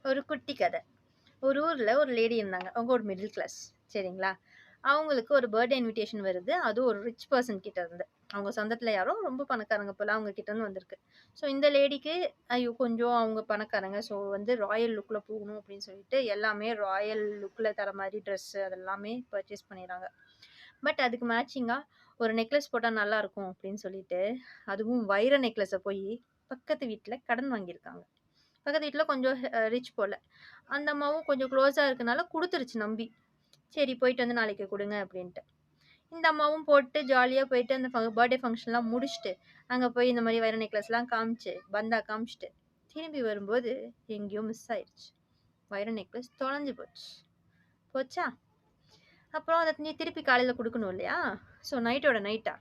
ஒரு குட்டி கதை. ஒரு ஊர்ல ஒரு லேடி இருந்தாங்க. அவங்க ஒரு மிடில் கிளாஸ். சரிங்களா? அவங்களுக்கு ஒரு பர்த்டே இன்விடேஷன் வருது. அதுவும் ஒரு ரிச் பெர்சன் கிட்ட இருந்து. அவங்க சொந்தத்துல யாரோ ரொம்ப பணக்காரங்க போல அவங்க கிட்ட இருந்து வந்திருக்கு. ஸோ இந்த லேடிக்கு ஐயோ! கொஞ்சம் அவங்க பணக்காரங்க. ஸோ வந்து ராயல் லுக்ல போகணும் அப்படின்னு சொல்லிட்டு எல்லாமே ராயல் லுக்ல தர மாரி ட்ரெஸ் அதெல்லாமே பர்ச்சேஸ் பண்ணிறாங்க. பட் அதுக்கு மேட்சிங்கா ஒரு நெக்லஸ் போட்டா நல்லா இருக்கும் அப்படின்னு சொல்லிட்டு, அதுவும் வைர நெக்லஸ போய் பக்கத்து வீட்ல கடன் வாங்கியிருக்காங்க. பக்கத்து வீட்ல கொஞ்சம் ரிச் போல. அந்த அம்மாவும் கொஞ்சம் க்ளோஸா இருக்கனால குடுத்துருச்சு நம்பி. சரி போயிட்டு வந்து நாளைக்கு குடுங்க அப்டின்ட்டு. இந்த அம்மாவும் போட்டு ஜாலியா போயிட்டு அந்த பர்த்டே ஃபங்ஷன்லாம் முடிச்சுட்டு, அங்க போய் இந்த மாரி வைர நெக்லஸ்லாம் காமிச்சு, பந்தா காமிச்சுட்டு, திரும்பி வரும்போது எங்கேயோ மிஸ் ஆயிருச்சு. வைர நெக்லஸ் தொலைஞ்சு போச்சு. போச்சா? அப்புறம் அத நீ திருப்பி காலையில குடுக்கணும் இல்லையா? ஸோ நைட்டோட நைட்டா,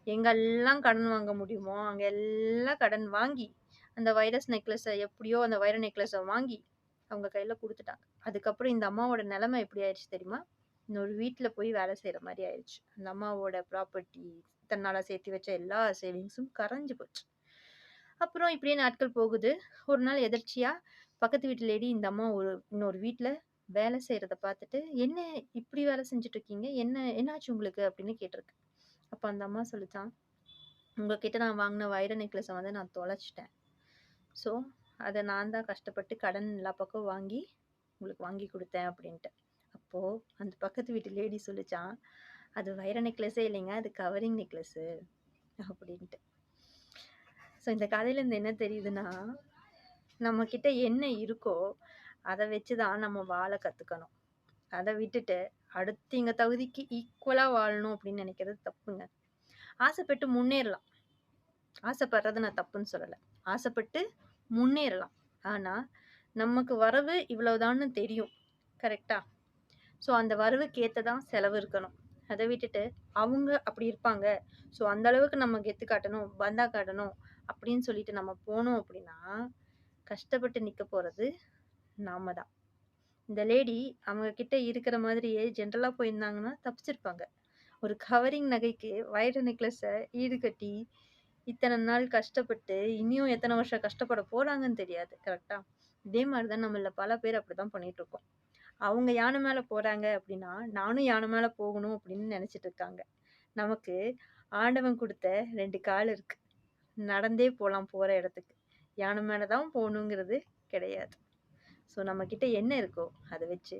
எங்கெல்லாம் கடன் வாங்க முடியுமோ, அங்க எல்லாம் கடன் வாங்கி, அந்த வைரஸ் நெக்லஸ எப்படியோ அந்த வைர நெக்லஸ வாங்கி, அவங்க கையில குடுத்துட்டாங்க. அதுக்கப்புறம் இந்த அம்மாவோட நெலைமை எப்படி ஆயிடுச்சு தெரியுமா? இன்னொரு வீட்ல போய் வேலை செய்ற மாரி ஆயிடுச்சு. அந்த அம்மாவோட ப்ராப்பர்ட்டி, இத்தன நாளா சேர்த்து வச்ச எல்லா சேவிங்ஸும் கரைஞ்சு போச்சு. அப்புறம் இப்படியே நாட்கள் போகுது. ஒரு நாள் எதர்ச்சியா பக்கத்து வீட்டு லேடி இந்த அம்மா இன்னொரு வீட்ல வேலை செய்றத பார்த்துட்டு, "என்ன இப்படி வேலை செஞ்சுட்டு இருக்கீங்க? என்னாச்சு உங்களுக்கு?" அப்படின்னு கேட்டிருக்கு. அப்ப அந்த அம்மா சொல்லுச்சாம், "உங்ககிட்ட நான் வாங்குன வைர நெக்லஸ வந்து நான் தொலைச்சுட்டேன். ஸோ, அத நான் தான் கஷ்டப்பட்டு கடன் எல்லா பக்கம் வாங்கி, உங்களுக்கு வாங்கி குடுத்தேன்" அப்படின்ட்டு. அப்போ அந்த பக்கத்து வீட்டு லேடி சொல்லுச்சாம், "அது வைர நெக்லஸே இல்லைங்க. அது கவரிங் நெக்லஸு" அப்படின்ட்டு. ஸோ இந்த கதையிலேருந்து என்ன தெரியுதுன்னா, நம்ம கிட்ட என்ன இருக்கோ, அத வச்சு தான் நம்ம வாழ கத்துக்கணும். அத விட்டுட்டு, அடுத்தவங்க தகுதிக்கு ஈக்குவலா வாழணும் அப்படின்னு நெனைக்கிறது தப்புங்க. ஆசைப்பட்டு முன்னேறலாம். ஆசைப்படுறது நான் தப்புன்னு சொல்லல. ஆசைப்பட்டு முன்னேறலாம். ஆனா, நமக்கு வரவு இவ்வளவுதான்னு தெரியும். கரெக்ட்டா? ஸோ அந்த வரவுக்கு ஏத்த செலவு இருக்கணும். அத விட்டுட்டு, அவங்க அப்படி இருப்பாங்க. ஸோ அந்த அளவுக்கு நம்ம கெத்து காட்டணும், பந்தா காட்டணும் அப்படின்னு சொல்லிட்டு நம்ம போனோம் அப்படின்னா, கஷ்டப்பட்டு நிக்க போறது நாம தான். இந்த லேடி அவங்க கிட்ட இருக்கிற மாதிரியே ஜென்ரலா போயிருந்தாங்கன்னா தப்பிச்சிருப்பாங்க. ஒரு கவரிங் நகைக்கு வைர நெக்லஸ ஈடுகட்டி, இத்தன நாள் கஷ்டப்பட்டு, இனியும் எத்தன வருஷம் கஷ்டப்பட போறாங்கன்னு தெரியாது. கரெக்ட்டா? இதே மாரி தான் நம்மள்ல பல பேர் அப்படிதான் பண்ணிட்டுருக்கோம். அவங்க யானை மேல போறாங்க அப்படின்னா, நானும் யானை மேல போகணும் அப்படின்னு நெனச்சிட்டு இருக்காங்க. நமக்கு ஆண்டவன் குடுத்த 2 கால் இருக்கு. நடந்தே போலாம் போற இடத்துக்கு. யானை மேல தான் போகணுங்கிறது கிடையாது. ஸோ நம்மகிட்ட என்ன இருக்கோ, அத வச்சு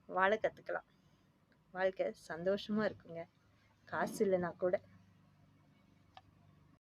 வாழ கத்துக்கலாம். வாழ்க்கை சந்தோஷமா இருக்குங்க. காசு இல்லன்னா கூட.